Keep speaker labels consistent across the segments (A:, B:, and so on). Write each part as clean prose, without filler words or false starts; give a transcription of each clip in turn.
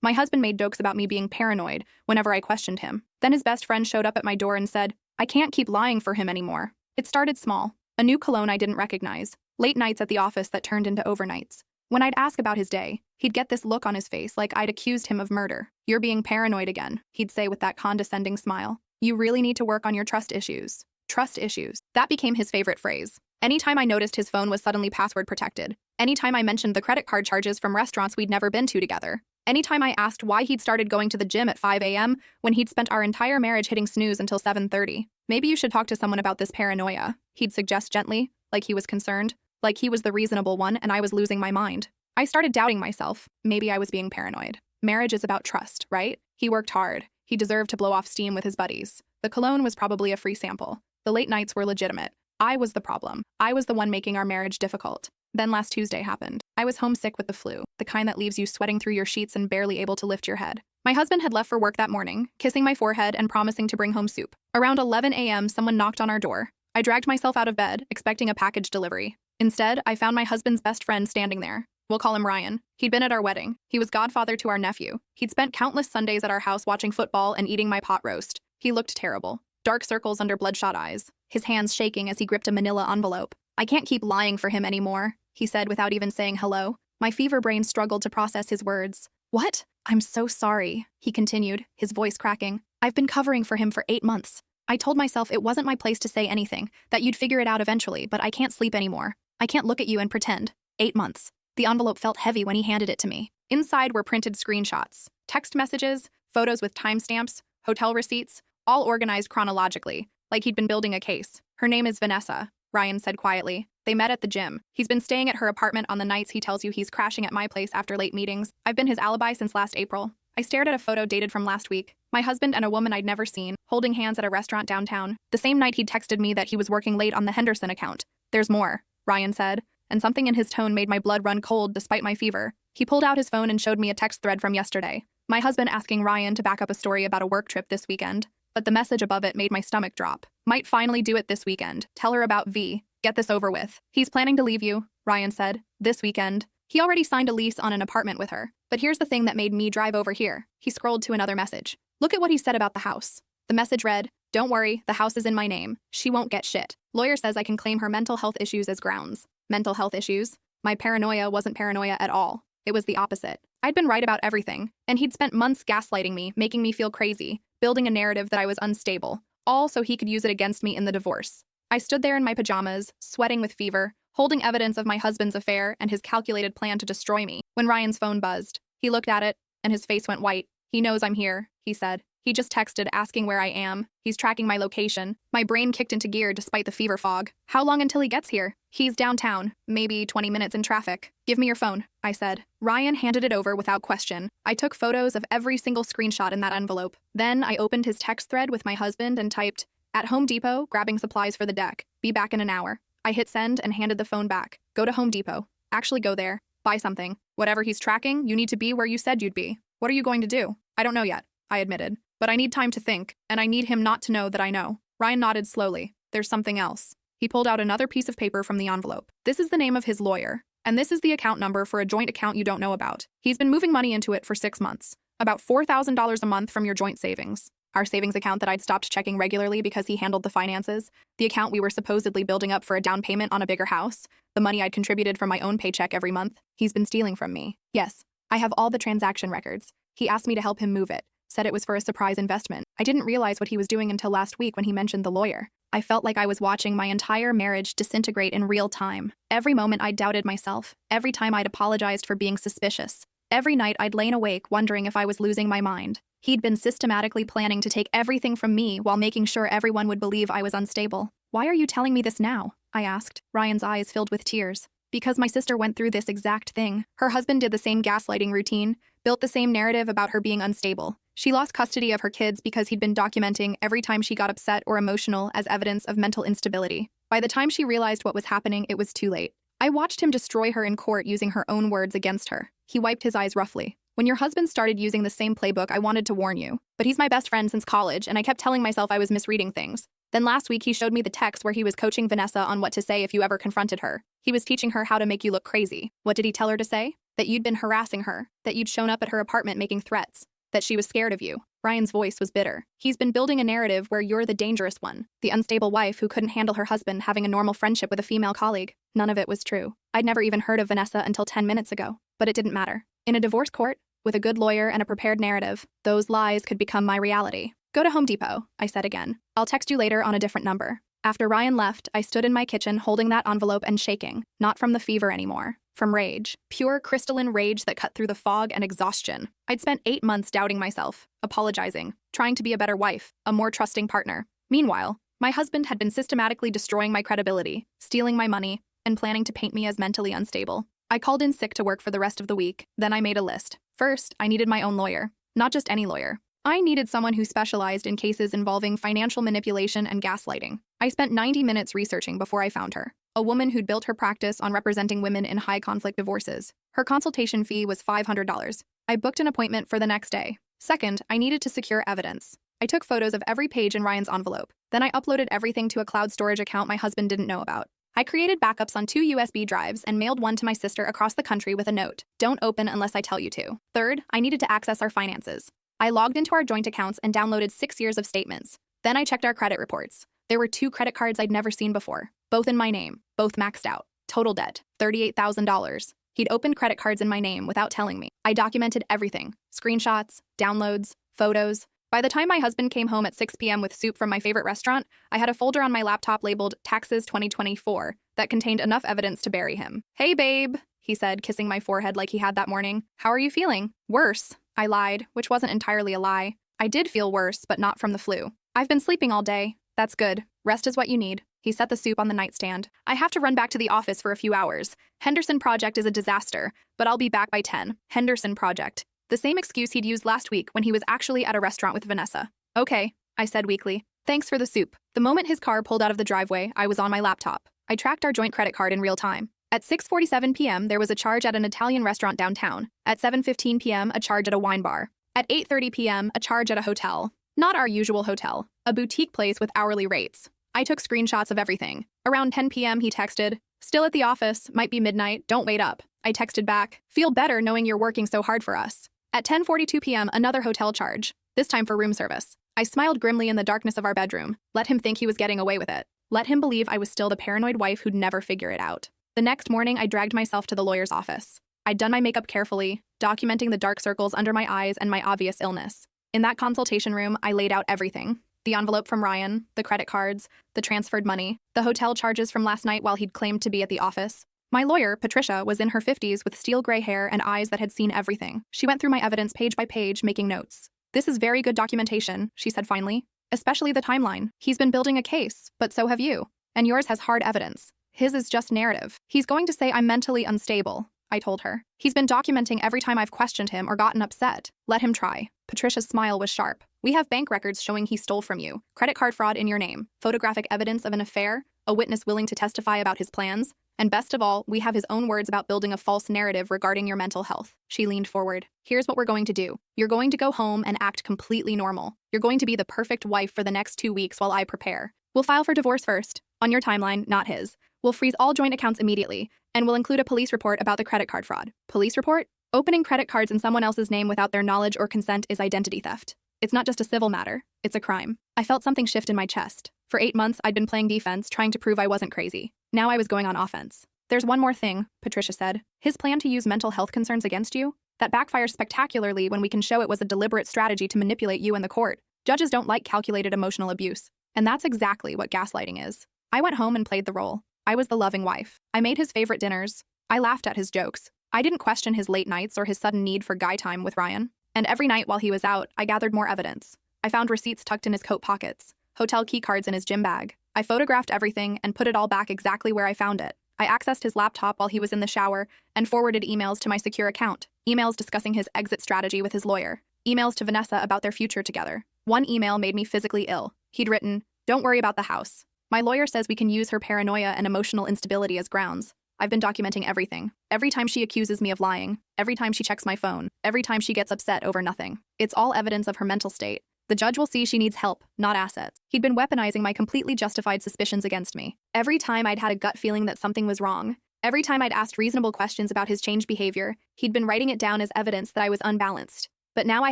A: My husband made jokes about me being paranoid whenever I questioned him. Then his best friend showed up at my door and said, I can't keep lying for him anymore. It started small. A new cologne I didn't recognize. Late nights at the office that turned into overnights. When I'd ask about his day, he'd get this look on his face like I'd accused him of murder. You're being paranoid again, he'd say with that condescending smile. You really need to work on your trust issues. Trust issues. That became his favorite phrase. Anytime I noticed his phone was suddenly password protected. Anytime I mentioned the credit card charges from restaurants we'd never been to together. Anytime I asked why he'd started going to the gym at 5 a.m. when he'd spent our entire marriage hitting snooze until 7:30. Maybe you should talk to someone about this paranoia, he'd suggest gently, like he was concerned, like he was the reasonable one and I was losing my mind. I started doubting myself. Maybe I was being paranoid. Marriage is about trust, right? He worked hard. He deserved to blow off steam with his buddies. The cologne was probably a free sample. The late nights were legitimate. I was the problem. I was the one making our marriage difficult. Then last Tuesday happened. I was homesick with the flu, the kind that leaves you sweating through your sheets and barely able to lift your head. My husband had left for work that morning, kissing my forehead and promising to bring home soup. Around 11 a.m., someone knocked on our door. I dragged myself out of bed, expecting a package delivery. Instead, I found my husband's best friend standing there. We'll call him Ryan. He'd been at our wedding. He was godfather to our nephew. He'd spent countless Sundays at our house watching football and eating my pot roast. He looked terrible. Dark circles under bloodshot eyes. His hands shaking as he gripped a manila envelope. I can't keep lying for him anymore, he said without even saying hello. My fever brain struggled to process his words. What? I'm so sorry, he continued, his voice cracking. I've been covering for him for 8 months. I told myself it wasn't my place to say anything, that you'd figure it out eventually, but I can't sleep anymore. I can't look at you and pretend. 8 months. The envelope felt heavy when he handed it to me. Inside were printed screenshots, text messages, photos with timestamps, hotel receipts, all organized chronologically, like he'd been building a case. Her name is Vanessa, Ryan said quietly. They met at the gym. He's been staying at her apartment on the nights he tells you he's crashing at my place after late meetings. I've been his alibi since last April. I stared at a photo dated from last week. My husband and a woman I'd never seen, holding hands at a restaurant downtown. The same night he'd texted me that he was working late on the Henderson account. There's more, Ryan said, and something in his tone made my blood run cold despite my fever. He pulled out his phone and showed me a text thread from yesterday. My husband asking Ryan to back up a story about a work trip this weekend. But the message above it made my stomach drop. Might finally do it this weekend. Tell her about V. Get this over with. He's planning to leave you, Ryan said. This weekend. He already signed a lease on an apartment with her. But here's the thing that made me drive over here. He scrolled to another message. Look at what he said about the house. The message read, don't worry, the house is in my name. She won't get shit. Lawyer says I can claim her mental health issues as grounds. Mental health issues? My paranoia wasn't paranoia at all. It was the opposite. I'd been right about everything, and he'd spent months gaslighting me, making me feel crazy, building a narrative that I was unstable, all so he could use it against me in the divorce. I stood there in my pajamas, sweating with fever, holding evidence of my husband's affair and his calculated plan to destroy me, when Ryan's phone buzzed. He looked at it, and his face went white. He knows I'm here, he said. He just texted asking where I am. He's tracking my location. My brain kicked into gear despite the fever fog. How long until he gets here? He's downtown, maybe 20 minutes in traffic. Give me your phone, I said. Ryan handed it over without question. I took photos of every single screenshot in that envelope. Then I opened his text thread with my husband and typed, at Home Depot, grabbing supplies for the deck. Be back in an hour. I hit send and handed the phone back. Go to Home Depot. Actually go there. Buy something. Whatever he's tracking, you need to be where you said you'd be. What are you going to do? I don't know yet, I admitted. But I need time to think, and I need him not to know that I know. Ryan nodded slowly. There's something else. He pulled out another piece of paper from the envelope. This is the name of his lawyer, and this is the account number for a joint account you don't know about. He's been moving money into it for 6 months. About $4,000 a month from your joint savings. Our savings account that I'd stopped checking regularly because he handled the finances. The account we were supposedly building up for a down payment on a bigger house. The money I'd contributed from my own paycheck every month. He's been stealing from me. Yes, I have all the transaction records. He asked me to help him move it. Said it was for a surprise investment. I didn't realize what he was doing until last week when he mentioned the lawyer. I felt like I was watching my entire marriage disintegrate in real time. Every moment I doubted myself. Every time I'd apologized for being suspicious. Every night I'd lain awake wondering if I was losing my mind. He'd been systematically planning to take everything from me while making sure everyone would believe I was unstable. Why are you telling me this now? I asked, Ryan's eyes filled with tears. Because my sister went through this exact thing. Her husband did the same gaslighting routine, built the same narrative about her being unstable. She lost custody of her kids because he'd been documenting every time she got upset or emotional as evidence of mental instability. By the time she realized what was happening, it was too late. I watched him destroy her in court using her own words against her. He wiped his eyes roughly. When your husband started using the same playbook, I wanted to warn you. But he's my best friend since college, and I kept telling myself I was misreading things. Then last week, he showed me the text where he was coaching Vanessa on what to say if you ever confronted her. He was teaching her how to make you look crazy. What did he tell her to say? that you'd been harassing her, that you'd shown up at her apartment making threats, that she was scared of you. Ryan's voice was bitter. He's been building a narrative where you're the dangerous one, the unstable wife who couldn't handle her husband having a normal friendship with a female colleague. None of it was true. I'd never even heard of Vanessa until 10 minutes ago, but it didn't matter. In a divorce court, with a good lawyer and a prepared narrative, those lies could become my reality. Go to Home Depot, I said again. I'll text you later on a different number. After Ryan left, I stood in my kitchen holding that envelope and shaking, not from the fever anymore. From rage. Pure crystalline rage that cut through the fog and exhaustion. I'd spent 8 months doubting myself, apologizing, trying to be a better wife, a more trusting partner. Meanwhile, my husband had been systematically destroying my credibility, stealing my money, and planning to paint me as mentally unstable. I called in sick to work for the rest of the week. Then I made a list. First, I needed my own lawyer. Not just any lawyer. I needed someone who specialized in cases involving financial manipulation and gaslighting. I spent 90 minutes researching before I found her. A woman who'd built her practice on representing women in high-conflict divorces. Her consultation fee was $500. I booked an appointment for the next day. Second, I needed to secure evidence. I took photos of every page in Ryan's envelope. Then I uploaded everything to a cloud storage account my husband didn't know about. I created backups on 2 USB drives and mailed one to my sister across the country with a note. Don't open unless I tell you to. Third, I needed to access our finances. I logged into our joint accounts and downloaded 6 years of statements. Then I checked our credit reports. There were 2 credit cards I'd never seen before, both in my name, both maxed out. Total debt, $38,000. He'd opened credit cards in my name without telling me. I documented everything, screenshots, downloads, photos. By the time my husband came home at 6 p.m. with soup from my favorite restaurant, I had a folder on my laptop labeled Taxes 2024 that contained enough evidence to bury him. "Hey, babe," he said, kissing my forehead like he had that morning. "How are you feeling?" "Worse," I lied, which wasn't entirely a lie. I did feel worse, but not from the flu. "I've been sleeping all day." "That's good. Rest is what you need." He set the soup on the nightstand. "I have to run back to the office for a few hours. Henderson Project is a disaster, but I'll be back by 10. Henderson Project. The same excuse he'd used last week when he was actually at a restaurant with Vanessa. "Okay," I said weakly. "Thanks for the soup." The moment his car pulled out of the driveway, I was on my laptop. I tracked our joint credit card in real time. At 6:47 p.m., there was a charge at an Italian restaurant downtown. At 7:15 p.m., a charge at a wine bar. At 8:30 p.m., a charge at a hotel. Not our usual hotel, a boutique place with hourly rates. I took screenshots of everything. Around 10 p.m., he texted, "Still at the office, might be midnight, don't wait up." I texted back, "Feel better knowing you're working so hard for us." At 10:42 p.m., another hotel charge, this time for room service. I smiled grimly in the darkness of our bedroom, let him think he was getting away with it. Let him believe I was still the paranoid wife who'd never figure it out. The next morning, I dragged myself to the lawyer's office. I'd done my makeup carefully, documenting the dark circles under my eyes and my obvious illness. In that consultation room, I laid out everything. The envelope from Ryan, the credit cards, the transferred money, the hotel charges from last night while he'd claimed to be at the office. My lawyer, Patricia, was in her 50s with steel gray hair and eyes that had seen everything. She went through my evidence page by page, making notes. "This is very good documentation," she said finally. "Especially the timeline. He's been building a case, but so have you. And yours has hard evidence. His is just narrative. He's going to say I'm mentally unstable," I told her. "He's been documenting every time I've questioned him or gotten upset. Let him try." Patricia's smile was sharp. "We have bank records showing he stole from you, credit card fraud in your name, photographic evidence of an affair, a witness willing to testify about his plans, and best of all, we have his own words about building a false narrative regarding your mental health." She leaned forward. "Here's what we're going to do. You're going to go home and act completely normal. You're going to be the perfect wife for the next 2 weeks while I prepare. We'll file for divorce first, on your timeline, not his. We'll freeze all joint accounts immediately, and we'll include a police report about the credit card fraud." Police report? Opening credit cards in someone else's name without their knowledge or consent is identity theft. It's not just a civil matter, it's a crime. I felt something shift in my chest. For 8 months, I'd been playing defense, trying to prove I wasn't crazy. Now I was going on offense. "There's one more thing," Patricia said. "His plan to use mental health concerns against you? That backfires spectacularly when we can show it was a deliberate strategy to manipulate you in the court. Judges don't like calculated emotional abuse. And that's exactly what gaslighting is." I went home and played the role. I was the loving wife. I made his favorite dinners. I laughed at his jokes. I didn't question his late nights or his sudden need for guy time with Ryan. And every night while he was out, I gathered more evidence. I found receipts tucked in his coat pockets, hotel key cards in his gym bag. I photographed everything and put it all back exactly where I found it. I accessed his laptop while he was in the shower and forwarded emails to my secure account. Emails discussing his exit strategy with his lawyer. Emails to Vanessa about their future together. One email made me physically ill. He'd written, "Don't worry about the house. My lawyer says we can use her paranoia and emotional instability as grounds. I've been documenting everything. Every time she accuses me of lying, every time she checks my phone, every time she gets upset over nothing. It's all evidence of her mental state. The judge will see she needs help, not assets." He'd been weaponizing my completely justified suspicions against me. Every time I'd had a gut feeling that something was wrong, Every time I'd asked reasonable questions about his changed behavior, he'd been writing it down as evidence that I was unbalanced. But now I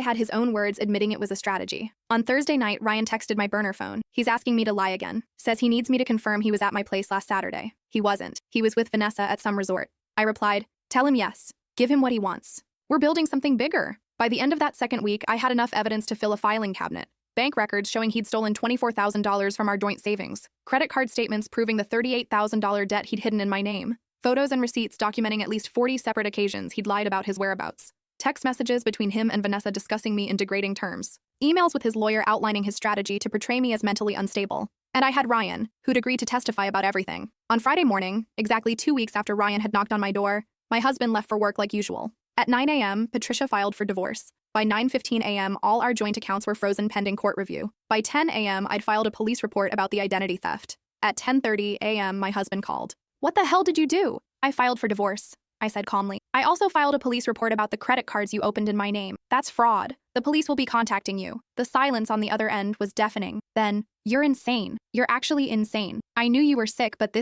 A: had his own words admitting it was a strategy. On Thursday night, Ryan texted my burner phone. He's asking me to lie again. Says he needs me to confirm he was at my place last Saturday. He wasn't. He was with Vanessa at some resort. I replied, tell him yes. Give him what he wants. We're building something bigger. By the end of that second week, I had enough evidence to fill a filing cabinet. Bank records showing he'd stolen $24,000 from our joint savings. Credit card statements proving the $38,000 debt he'd hidden in my name. Photos and receipts documenting at least 40 separate occasions he'd lied about his whereabouts. Text messages between him and Vanessa discussing me in degrading terms. Emails with his lawyer outlining his strategy to portray me as mentally unstable. And I had Ryan, who'd agreed to testify about everything. On Friday morning, exactly 2 weeks after Ryan had knocked on my door, my husband left for work like usual. At 9 a.m., Patricia filed for divorce. By 9:15 a.m., all our joint accounts were frozen pending court review. By 10 a.m., I'd filed a police report about the identity theft. At 10:30 a.m., my husband called. What the hell did you do? I filed for divorce, I said calmly. I also filed a police report about the credit cards you opened in my name. That's fraud. The police will be contacting you. The silence on the other end was deafening. Then, you're insane. You're actually insane. I knew you were sick, but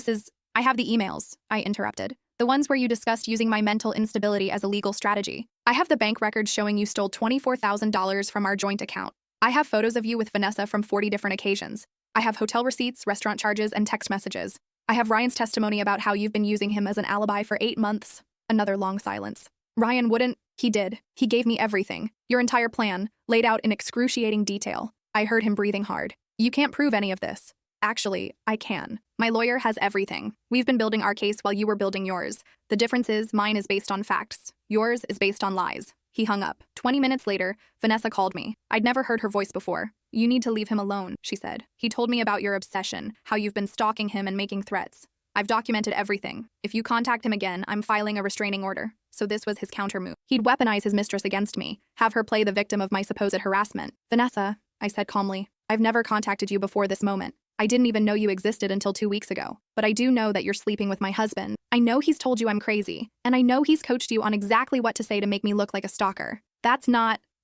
A: I have the emails, I interrupted. The ones where you discussed using my mental instability as a legal strategy. I have the bank records showing you stole $24,000 from our joint account. I have photos of you with Vanessa from 40 different occasions. I have hotel receipts, restaurant charges, and text messages. I have Ryan's testimony about how you've been using him as an alibi for 8 months. Another long silence. Ryan wouldn't. He did. He gave me everything. Your entire plan, laid out in excruciating detail. I heard him breathing hard. You can't prove any of this. Actually, I can. My lawyer has everything. We've been building our case while you were building yours. The difference is mine is based on facts. Yours is based on lies. He hung up. 20 minutes later, Vanessa called me. I'd never heard her voice before. You need to leave him alone, she said. He told me about your obsession, how you've been stalking him and making threats. I've documented everything. If you contact him again, I'm filing a restraining order. So this was his countermove. He'd weaponize his mistress against me, have her play the victim of my supposed harassment. Vanessa, I said calmly, I've never contacted you before this moment. I didn't even know you existed until 2 weeks ago. But I do know that you're sleeping with my husband. I know he's told you I'm crazy. And I know he's coached you on exactly what to say to make me look like a stalker.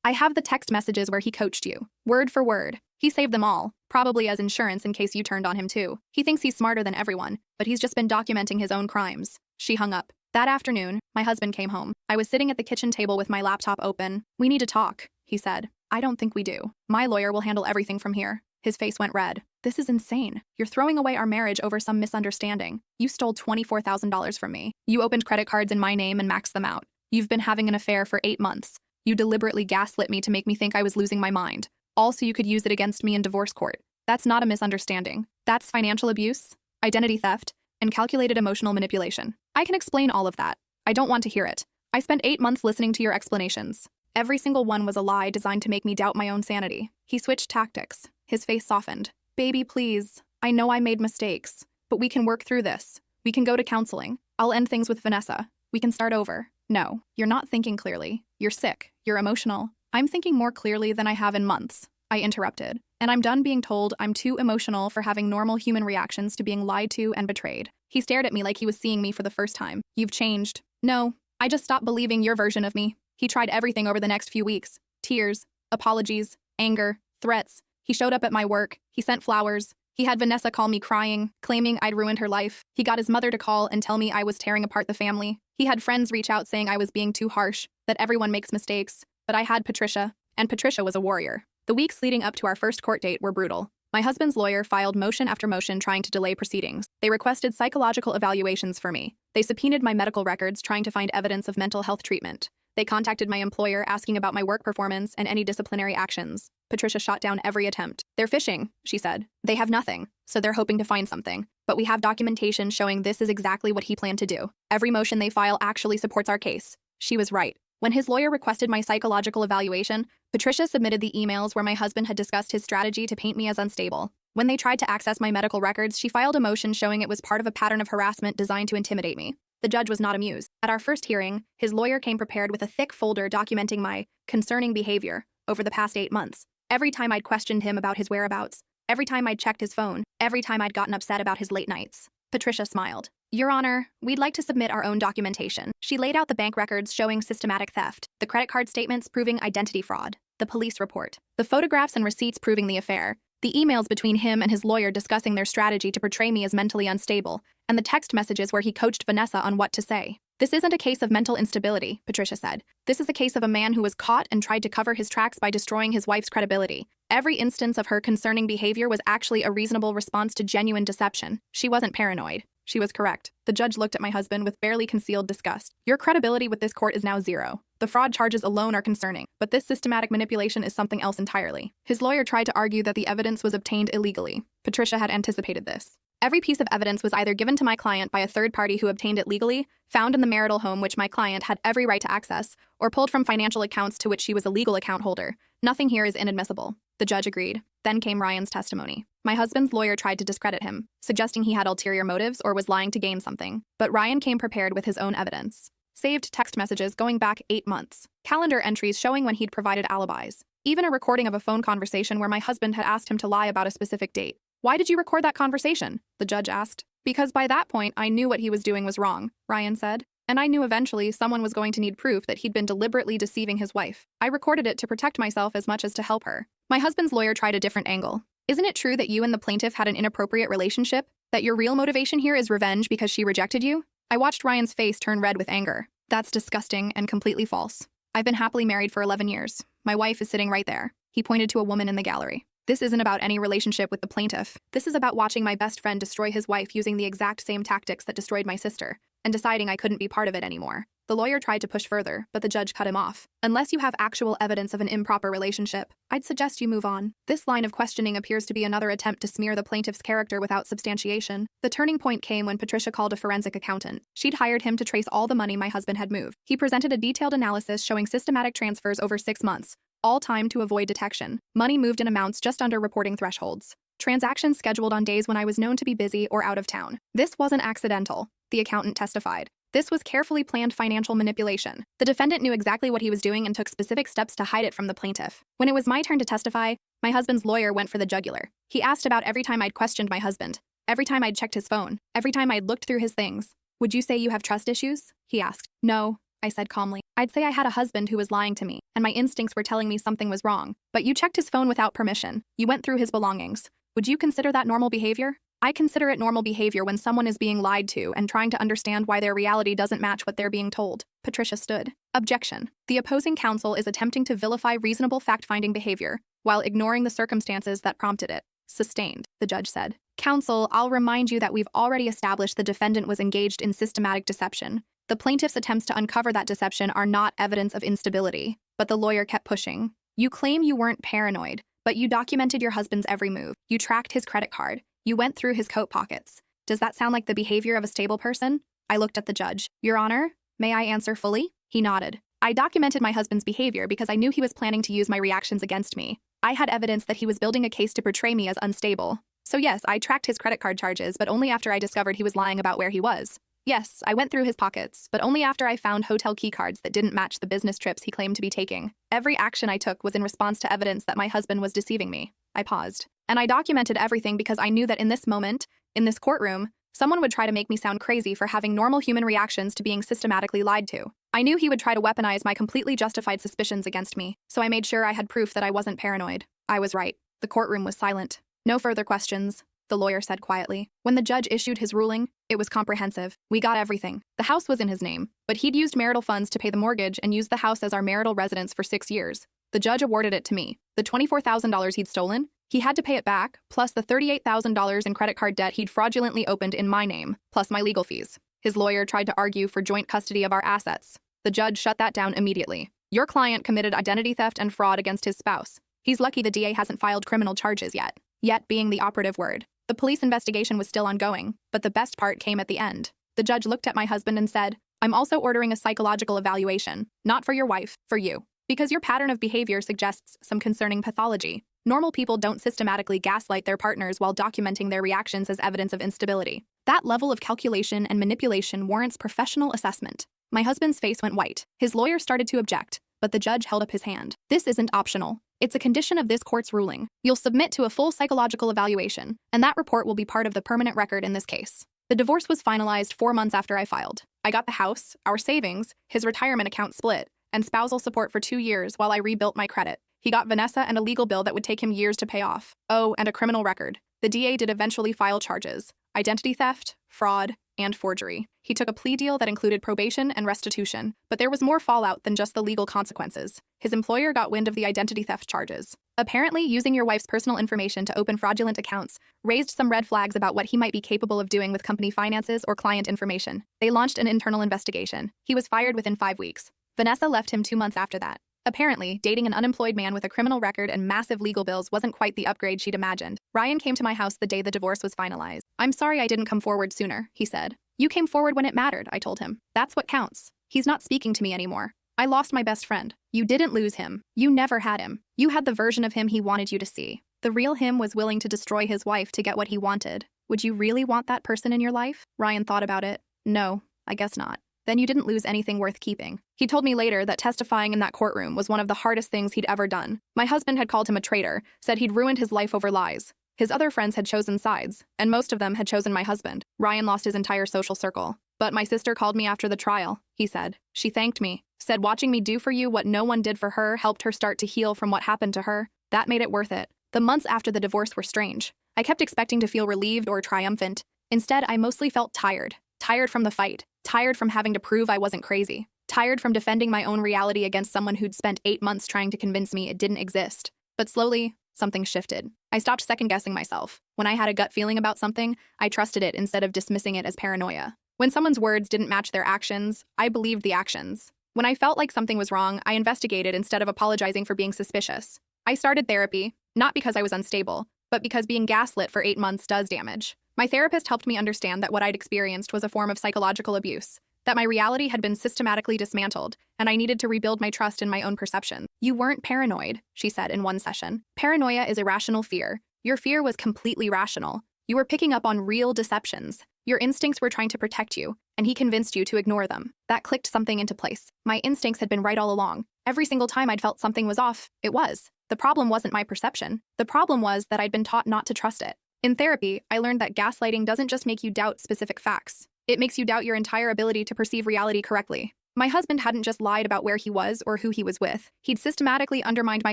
A: I have the text messages where he coached you. Word for word. He saved them all, probably as insurance in case you turned on him too. He thinks he's smarter than everyone, but he's just been documenting his own crimes. She hung up. That afternoon, my husband came home. I was sitting at the kitchen table with my laptop open. We need to talk, he said. I don't think we do. My lawyer will handle everything from here. His face went red. This is insane. You're throwing away our marriage over some misunderstanding. You stole $24,000 from me. You opened credit cards in my name and maxed them out. You've been having an affair for 8 months. You deliberately gaslit me to make me think I was losing my mind. All so you could use it against me in divorce court. That's not a misunderstanding. That's financial abuse, identity theft, and calculated emotional manipulation. I can explain all of that. I don't want to hear it. I spent 8 months listening to your explanations. Every single one was a lie designed to make me doubt my own sanity. He switched tactics. His face softened. Baby, please. I know I made mistakes, but we can work through this. We can go to counseling. I'll end things with Vanessa. We can start over. No, you're not thinking clearly. You're sick. You're emotional. I'm thinking more clearly than I have in months, I interrupted. And I'm done being told I'm too emotional for having normal human reactions to being lied to and betrayed. He stared at me like he was seeing me for the first time. You've changed. No, I just stopped believing your version of me. He tried everything over the next few weeks. Tears, apologies, anger, threats. He showed up at my work. He sent flowers. He had Vanessa call me crying, claiming I'd ruined her life. He got his mother to call and tell me I was tearing apart the family. He had friends reach out saying I was being too harsh, that everyone makes mistakes. But I had Patricia, and Patricia was a warrior. The weeks leading up to our first court date were brutal. My husband's lawyer filed motion after motion trying to delay proceedings. They requested psychological evaluations for me. They subpoenaed my medical records trying to find evidence of mental health treatment. They contacted my employer asking about my work performance and any disciplinary actions. Patricia shot down every attempt. They're fishing, she said. They have nothing, so they're hoping to find something. But we have documentation showing this is exactly what he planned to do. Every motion they file actually supports our case. She was right. When his lawyer requested my psychological evaluation, Patricia submitted the emails where my husband had discussed his strategy to paint me as unstable. When they tried to access my medical records, she filed a motion showing it was part of a pattern of harassment designed to intimidate me. The judge was not amused. At our first hearing, his lawyer came prepared with a thick folder documenting my concerning behavior over the past 8 months. Every time I'd questioned him about his whereabouts, every time I'd checked his phone, every time I'd gotten upset about his late nights. Patricia smiled. Your Honor, we'd like to submit our own documentation. She laid out the bank records showing systematic theft, the credit card statements proving identity fraud, the police report, the photographs and receipts proving the affair. The emails between him and his lawyer discussing their strategy to portray me as mentally unstable, and the text messages where he coached Vanessa on what to say. This isn't a case of mental instability, Patricia said. This is a case of a man who was caught and tried to cover his tracks by destroying his wife's credibility. Every instance of her concerning behavior was actually a reasonable response to genuine deception. She wasn't paranoid. She was correct. The judge looked at my husband with barely concealed disgust. Your credibility with this court is now zero. The fraud charges alone are concerning, but this systematic manipulation is something else entirely. His lawyer tried to argue that the evidence was obtained illegally. Patricia had anticipated this. Every piece of evidence was either given to my client by a third party who obtained it legally, found in the marital home which my client had every right to access, or pulled from financial accounts to which she was a legal account holder. Nothing here is inadmissible. The judge agreed. Then came Ryan's testimony. My husband's lawyer tried to discredit him, suggesting he had ulterior motives or was lying to gain something. But Ryan came prepared with his own evidence. Saved text messages going back 8 months. Calendar entries showing when he'd provided alibis. Even a recording of a phone conversation where my husband had asked him to lie about a specific date. Why did you record that conversation? The judge asked. Because by that point, I knew what he was doing was wrong, Ryan said. And I knew eventually someone was going to need proof that he'd been deliberately deceiving his wife. I recorded it to protect myself as much as to help her. My husband's lawyer tried a different angle. Isn't it true that you and the plaintiff had an inappropriate relationship? That your real motivation here is revenge because she rejected you? I watched Ryan's face turn red with anger. That's disgusting and completely false. I've been happily married for 11 years. My wife is sitting right there. He pointed to a woman in the gallery. This isn't about any relationship with the plaintiff. This is about watching my best friend destroy his wife using the exact same tactics that destroyed my sister, and deciding I couldn't be part of it anymore. The lawyer tried to push further, but the judge cut him off. Unless you have actual evidence of an improper relationship, I'd suggest you move on. This line of questioning appears to be another attempt to smear the plaintiff's character without substantiation. The turning point came when Patricia called a forensic accountant. She'd hired him to trace all the money my husband had moved. He presented a detailed analysis showing systematic transfers over 6 months, all timed to avoid detection. Money moved in amounts just under reporting thresholds. Transactions scheduled on days when I was known to be busy or out of town. This wasn't accidental, the accountant testified. This was carefully planned financial manipulation. The defendant knew exactly what he was doing and took specific steps to hide it from the plaintiff. When it was my turn to testify, my husband's lawyer went for the jugular. He asked about every time I'd questioned my husband, every time I'd checked his phone, every time I'd looked through his things. Would you say you have trust issues? He asked. No, I said calmly. I'd say I had a husband who was lying to me, and my instincts were telling me something was wrong. But you checked his phone without permission. You went through his belongings. Would you consider that normal behavior? I consider it normal behavior when someone is being lied to and trying to understand why their reality doesn't match what they're being told. Patricia stood. Objection. The opposing counsel is attempting to vilify reasonable fact-finding behavior while ignoring the circumstances that prompted it. Sustained, the judge said. Counsel, I'll remind you that we've already established the defendant was engaged in systematic deception. The plaintiff's attempts to uncover that deception are not evidence of instability, but the lawyer kept pushing. You claim you weren't paranoid, but you documented your husband's every move. You tracked his credit card. You went through his coat pockets. Does that sound like the behavior of a stable person? I looked at the judge. Your Honor, may I answer fully? He nodded. I documented my husband's behavior because I knew he was planning to use my reactions against me. I had evidence that he was building a case to portray me as unstable. So yes, I tracked his credit card charges, but only after I discovered he was lying about where he was. Yes, I went through his pockets, but only after I found hotel keycards that didn't match the business trips he claimed to be taking. Every action I took was in response to evidence that my husband was deceiving me. I paused. And I documented everything because I knew that in this moment, in this courtroom, someone would try to make me sound crazy for having normal human reactions to being systematically lied to. I knew he would try to weaponize my completely justified suspicions against me, so I made sure I had proof that I wasn't paranoid. I was right. The courtroom was silent. No further questions, the lawyer said quietly. When the judge issued his ruling, it was comprehensive. We got everything. The house was in his name, but he'd used marital funds to pay the mortgage and used the house as our marital residence for 6 years. The judge awarded it to me. The $24,000 he'd stolen, he had to pay it back, plus the $38,000 in credit card debt he'd fraudulently opened in my name, plus my legal fees. His lawyer tried to argue for joint custody of our assets. The judge shut that down immediately. Your client committed identity theft and fraud against his spouse. He's lucky the DA hasn't filed criminal charges yet. Yet being the operative word. The police investigation was still ongoing, but the best part came at the end. The judge looked at my husband and said, I'm also ordering a psychological evaluation, not for your wife, for you. Because your pattern of behavior suggests some concerning pathology. Normal people don't systematically gaslight their partners while documenting their reactions as evidence of instability. That level of calculation and manipulation warrants professional assessment. My husband's face went white. His lawyer started to object, but the judge held up his hand. This isn't optional. It's a condition of this court's ruling. You'll submit to a full psychological evaluation, and that report will be part of the permanent record in this case. The divorce was finalized 4 months after I filed. I got the house, our savings, his retirement account split, and spousal support for 2 years while I rebuilt my credit. He got Vanessa and a legal bill that would take him years to pay off. Oh, and a criminal record. The DA did eventually file charges: identity theft, fraud, and forgery. He took a plea deal that included probation and restitution, but there was more fallout than just the legal consequences. His employer got wind of the identity theft charges. Apparently, using your wife's personal information to open fraudulent accounts raised some red flags about what he might be capable of doing with company finances or client information. They launched an internal investigation. He was fired within 5 weeks. Vanessa left him 2 months after that. Apparently, dating an unemployed man with a criminal record and massive legal bills wasn't quite the upgrade she'd imagined. Ryan came to my house the day the divorce was finalized. "I'm sorry I didn't come forward sooner," he said. "You came forward when it mattered," I told him. "That's what counts. He's not speaking to me anymore. I lost my best friend. You didn't lose him. You never had him. You had the version of him he wanted you to see. The real him was willing to destroy his wife to get what he wanted. Would you really want that person in your life?" Ryan thought about it. "No, I guess not." "Then you didn't lose anything worth keeping." He told me later that testifying in that courtroom was one of the hardest things he'd ever done. My husband had called him a traitor, said he'd ruined his life over lies. His other friends had chosen sides, and most of them had chosen my husband. Ryan lost his entire social circle. "But my sister called me after the trial," he said. "She thanked me, said watching me do for you what no one did for her helped her start to heal from what happened to her. That made it worth it." The months after the divorce were strange. I kept expecting to feel relieved or triumphant. Instead, I mostly felt tired. Tired from the fight. Tired from having to prove I wasn't crazy. Tired from defending my own reality against someone who'd spent 8 months trying to convince me it didn't exist. But slowly, something shifted. I stopped second-guessing myself. When I had a gut feeling about something, I trusted it instead of dismissing it as paranoia. When someone's words didn't match their actions, I believed the actions. When I felt like something was wrong, I investigated instead of apologizing for being suspicious. I started therapy, not because I was unstable, but because being gaslit for 8 months does damage. My therapist helped me understand that what I'd experienced was a form of psychological abuse, that my reality had been systematically dismantled, and I needed to rebuild my trust in my own perception. "You weren't paranoid," she said in one session. "Paranoia is irrational fear. Your fear was completely rational. You were picking up on real deceptions. Your instincts were trying to protect you, and he convinced you to ignore them." That clicked something into place. My instincts had been right all along. Every single time I'd felt something was off, it was. The problem wasn't my perception. The problem was that I'd been taught not to trust it. In therapy, I learned that gaslighting doesn't just make you doubt specific facts. It makes you doubt your entire ability to perceive reality correctly. My husband hadn't just lied about where he was or who he was with. He'd systematically undermined my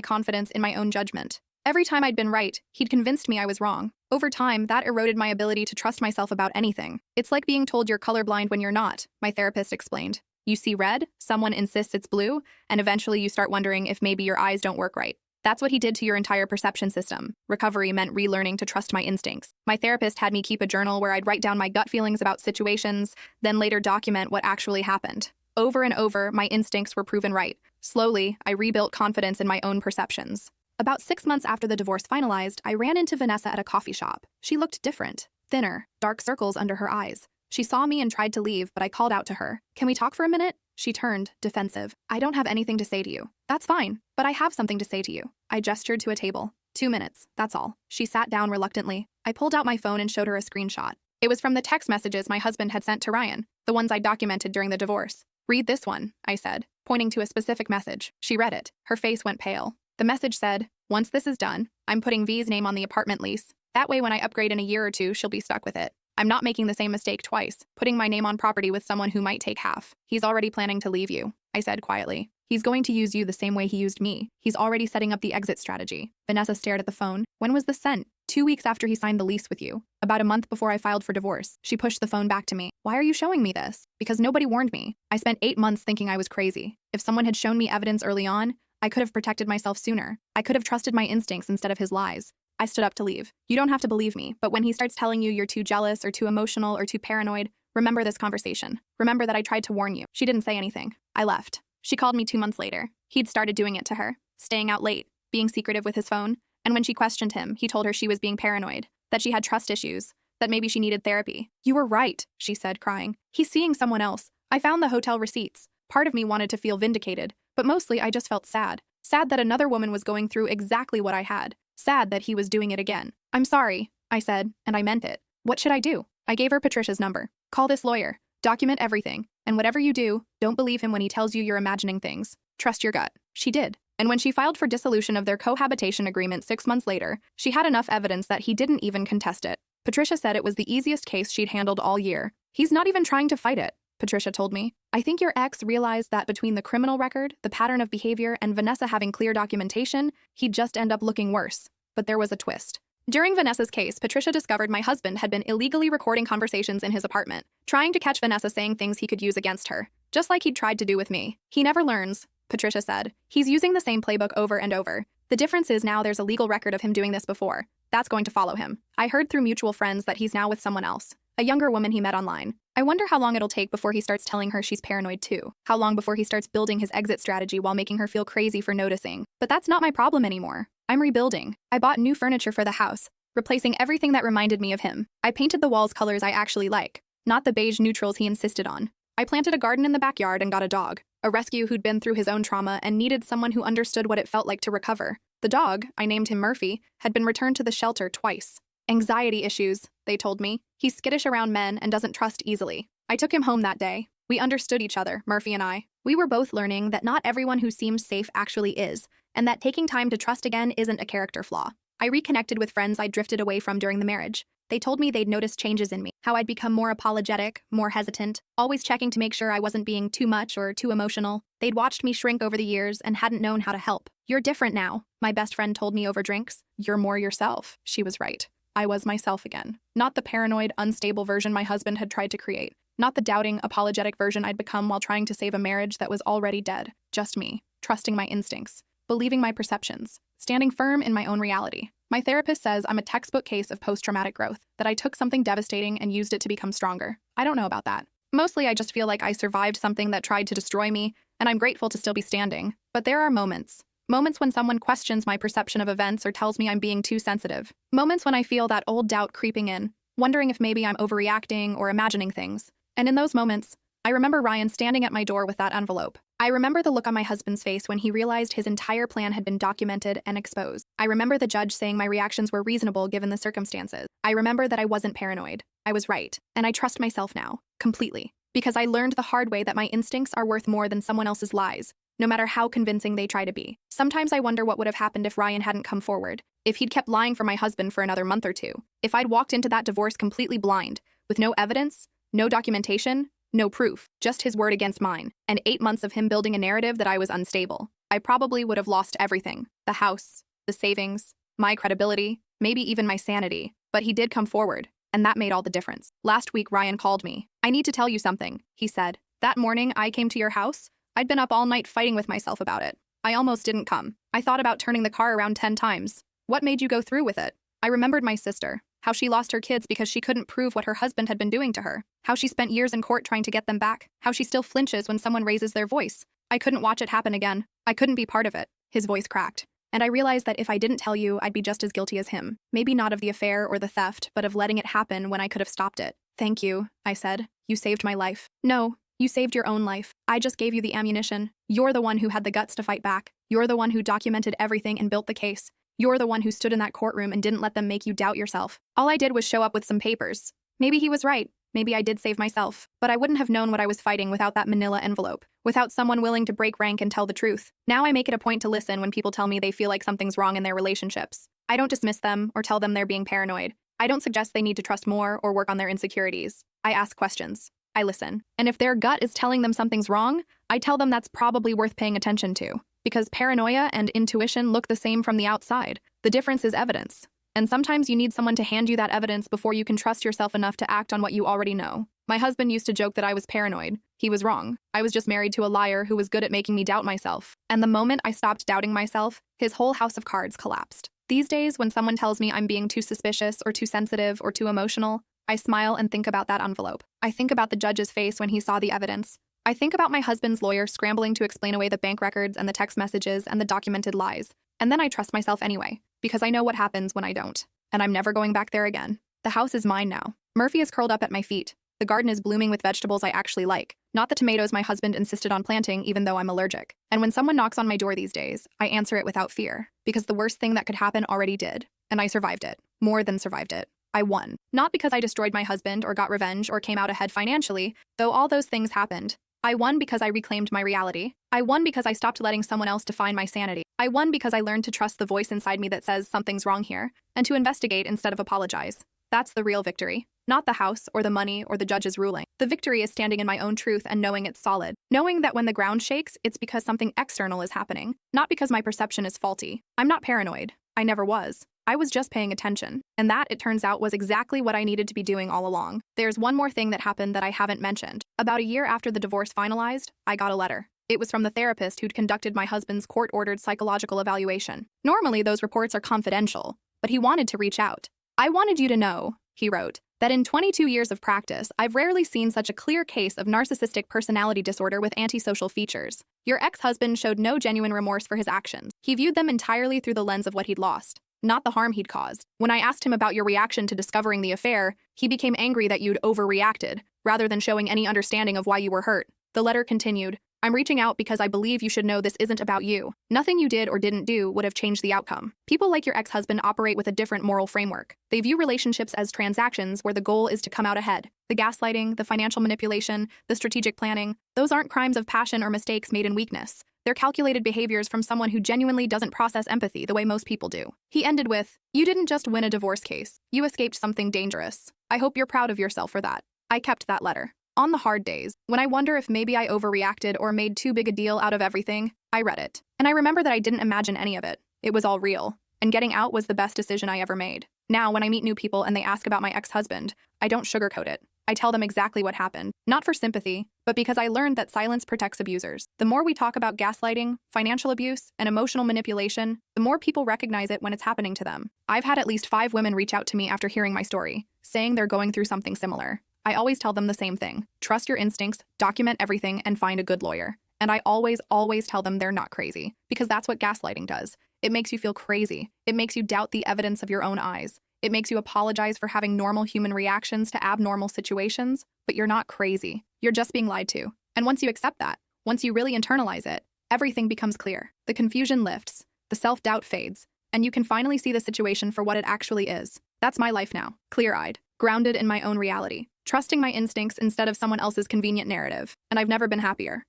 A: confidence in my own judgment. Every time I'd been right, he'd convinced me I was wrong. Over time, that eroded my ability to trust myself about anything. "It's like being told you're colorblind when you're not," my therapist explained. You see red, someone insists it's blue, and eventually you start wondering if maybe your eyes don't work right. That's what he did to your entire perception system. Recovery meant relearning to trust my instincts. My therapist had me keep a journal where I'd write down my gut feelings about situations, then later document what actually happened. Over and over, my instincts were proven right. Slowly, I rebuilt confidence in my own perceptions. About 6 months after the divorce finalized, I ran into Vanessa at a coffee shop. She looked different, thinner, dark circles under her eyes. She saw me and tried to leave, but I called out to her. "Can we talk for a minute?" She turned, defensive. "I don't have anything to say to you." "That's fine, but I have something to say to you." I gestured to a table. 2 minutes, that's all." She sat down reluctantly. I pulled out my phone and showed her a screenshot. It was from the text messages my husband had sent to Ryan, the ones I documented during the divorce. "Read this one," I said, pointing to a specific message. She read it. Her face went pale. The message said, "Once this is done, I'm putting V's name on the apartment lease. That way when I upgrade in a year or two, she'll be stuck with it. I'm not making the same mistake twice, putting my name on property with someone who might take half. He's already planning to leave you," I said quietly. "He's going to use you the same way he used me. He's already setting up the exit strategy." Vanessa stared at the phone. "When was this sent?" 2 weeks after he signed the lease with you. About a month before I filed for divorce." She pushed the phone back to me. "Why are you showing me this?" "Because nobody warned me. I spent 8 months thinking I was crazy. If someone had shown me evidence early on, I could have protected myself sooner. I could have trusted my instincts instead of his lies." I stood up to leave. "You don't have to believe me, but when he starts telling you you're too jealous or too emotional or too paranoid, remember this conversation. Remember that I tried to warn you." She didn't say anything. I left. She called me 2 months later. He'd started doing it to her, staying out late, being secretive with his phone, and when she questioned him, he told her she was being paranoid, that she had trust issues, that maybe she needed therapy. "You were right," she said, crying. "He's seeing someone else. I found the hotel receipts." Part of me wanted to feel vindicated, but mostly I just felt sad. Sad that another woman was going through exactly what I had. Sad that he was doing it again. "I'm sorry," I said, and I meant it. "What should I do?" I gave her Patricia's number. "Call this lawyer. Document everything. And whatever you do, don't believe him when he tells you you're imagining things. Trust your gut." She did. And when she filed for dissolution of their cohabitation agreement 6 months later, she had enough evidence that he didn't even contest it. Patricia said it was the easiest case she'd handled all year. "He's not even trying to fight it. Patricia told me. I think your ex realized that between the criminal record, the pattern of behavior, and Vanessa having clear documentation, he'd just end up looking worse. But there was a twist. During Vanessa's case, Patricia discovered my husband had been illegally recording conversations in his apartment, trying to catch Vanessa saying things he could use against her, just like he'd tried to do with me. He never learns, Patricia said. He's using the same playbook over and over. The difference is now there's a legal record of him doing this before. That's going to follow him. I heard through mutual friends that he's now with someone else, a younger woman he met online. I wonder how long it'll take before he starts telling her she's paranoid too. How long before he starts building his exit strategy while making her feel crazy for noticing. But that's not my problem anymore. I'm rebuilding. I bought new furniture for the house, replacing everything that reminded me of him. I painted the walls colors I actually like, not the beige neutrals he insisted on. I planted a garden in the backyard and got a dog, a rescue who'd been through his own trauma and needed someone who understood what it felt like to recover. The dog, I named him Murphy, had been returned to the shelter twice. Anxiety issues, they told me. He's skittish around men and doesn't trust easily. I took him home that day. We understood each other, Murphy and I. We were both learning that not everyone who seems safe actually is, and that taking time to trust again isn't a character flaw. I reconnected with friends I'd drifted away from during the marriage. They told me they'd noticed changes in me, how I'd become more apologetic, more hesitant, always checking to make sure I wasn't being too much or too emotional. They'd watched me shrink over the years and hadn't known how to help. You're different now, my best friend told me over drinks. You're more yourself. She was right. I was myself again. Not the paranoid, unstable version my husband had tried to create. Not the doubting, apologetic version I'd become while trying to save a marriage that was already dead. Just me, trusting my instincts, believing my perceptions, standing firm in my own reality. My therapist says I'm a textbook case of post-traumatic growth, that I took something devastating and used it to become stronger. I don't know about that. Mostly I just feel like I survived something that tried to destroy me, and I'm grateful to still be standing. But there are moments. Moments when someone questions my perception of events or tells me I'm being too sensitive. Moments when I feel that old doubt creeping in, wondering if maybe I'm overreacting or imagining things. And in those moments, I remember Ryan standing at my door with that envelope. I remember the look on my husband's face when he realized his entire plan had been documented and exposed. I remember the judge saying my reactions were reasonable given the circumstances. I remember that I wasn't paranoid. I was right. And I trust myself now, completely. Because I learned the hard way that my instincts are worth more than someone else's lies, no matter how convincing they try to be. Sometimes I wonder what would have happened if Ryan hadn't come forward, if he'd kept lying for my husband for another month or two, if I'd walked into that divorce completely blind, with no evidence, no documentation, no proof, just his word against mine, and 8 months of him building a narrative that I was unstable. I probably would have lost everything. The house, the savings, my credibility, maybe even my sanity. But he did come forward, and that made all the difference. Last week, Ryan called me. I need to tell you something, he said. That morning I came to your house, I'd been up all night fighting with myself about it. I almost didn't come. I thought about turning the car around 10 times. What made you go through with it? I remembered my sister, how she lost her kids because she couldn't prove what her husband had been doing to her, how she spent years in court trying to get them back, how she still flinches when someone raises their voice. I couldn't watch it happen again. I couldn't be part of it. His voice cracked. And I realized that if I didn't tell you, I'd be just as guilty as him. Maybe not of the affair or the theft, but of letting it happen when I could have stopped it. Thank you, I said. You saved my life. No, you saved your own life. I just gave you the ammunition. You're the one who had the guts to fight back. You're the one who documented everything and built the case. You're the one who stood in that courtroom and didn't let them make you doubt yourself. All I did was show up with some papers. Maybe he was right. Maybe I did save myself. But I wouldn't have known what I was fighting without that manila envelope, without someone willing to break rank and tell the truth. Now I make it a point to listen when people tell me they feel like something's wrong in their relationships. I don't dismiss them or tell them they're being paranoid. I don't suggest they need to trust more or work on their insecurities. I ask questions. I listen. And if their gut is telling them something's wrong, I tell them that's probably worth paying attention to. Because paranoia and intuition look the same from the outside. The difference is evidence. And sometimes you need someone to hand you that evidence before you can trust yourself enough to act on what you already know. My husband used to joke that I was paranoid. He was wrong. I was just married to a liar who was good at making me doubt myself. And the moment I stopped doubting myself, his whole house of cards collapsed. These days, when someone tells me I'm being too suspicious or too sensitive or too emotional, I smile and think about that envelope. I think about the judge's face when he saw the evidence. I think about my husband's lawyer scrambling to explain away the bank records and the text messages and the documented lies. And then I trust myself anyway, because I know what happens when I don't. And I'm never going back there again. The house is mine now. Murphy is curled up at my feet. The garden is blooming with vegetables I actually like, not the tomatoes my husband insisted on planting even though I'm allergic. And when someone knocks on my door these days, I answer it without fear, because the worst thing that could happen already did. And I survived it. More than survived it. I won. Not because I destroyed my husband or got revenge or came out ahead financially, though all those things happened. I won because I reclaimed my reality. I won because I stopped letting someone else define my sanity. I won because I learned to trust the voice inside me that says something's wrong here, and to investigate instead of apologize. That's the real victory. Not the house or the money or the judge's ruling. The victory is standing in my own truth and knowing it's solid. Knowing that when the ground shakes, it's because something external is happening, not because my perception is faulty. I'm not paranoid. I never was. I was just paying attention. And that, it turns out, was exactly what I needed to be doing all along. There's one more thing that happened that I haven't mentioned. About a year after the divorce finalized, I got a letter. It was from the therapist who'd conducted my husband's court-ordered psychological evaluation. Normally, those reports are confidential, but he wanted to reach out. "I wanted you to know," he wrote, "that in 22 years of practice, I've rarely seen such a clear case of narcissistic personality disorder with antisocial features. Your ex-husband showed no genuine remorse for his actions. He viewed them entirely through the lens of what he'd lost, not the harm he'd caused. When I asked him about your reaction to discovering the affair, he became angry that you'd overreacted, rather than showing any understanding of why you were hurt." The letter continued, "I'm reaching out because I believe you should know this isn't about you. Nothing you did or didn't do would have changed the outcome. People like your ex-husband operate with a different moral framework. They view relationships as transactions where the goal is to come out ahead. The gaslighting, the financial manipulation, the strategic planning, those aren't crimes of passion or mistakes made in weakness. They're calculated behaviors from someone who genuinely doesn't process empathy the way most people do." He ended with, "You didn't just win a divorce case. You escaped something dangerous. I hope you're proud of yourself for that." I kept that letter. On the hard days, when I wonder if maybe I overreacted or made too big a deal out of everything, I read it. And I remember that I didn't imagine any of it. It was all real. And getting out was the best decision I ever made. Now, when I meet new people and they ask about my ex-husband, I don't sugarcoat it. I tell them exactly what happened, not for sympathy, but because I learned that silence protects abusers. The more we talk about gaslighting, financial abuse, and emotional manipulation, the more people recognize it when it's happening to them. I've had at least 5 women reach out to me after hearing my story, saying they're going through something similar. I always tell them the same thing: trust your instincts, document everything, and find a good lawyer. And I always tell them they're not crazy, because that's what gaslighting does. It makes you feel crazy. It makes you doubt the evidence of your own eyes. It makes you apologize for having normal human reactions to abnormal situations, but you're not crazy. You're just being lied to. And once you accept that, once you really internalize it, everything becomes clear. The confusion lifts, the self-doubt fades, and you can finally see the situation for what it actually is. That's my life now, clear-eyed, grounded in my own reality, trusting my instincts instead of someone else's convenient narrative, and I've never been happier.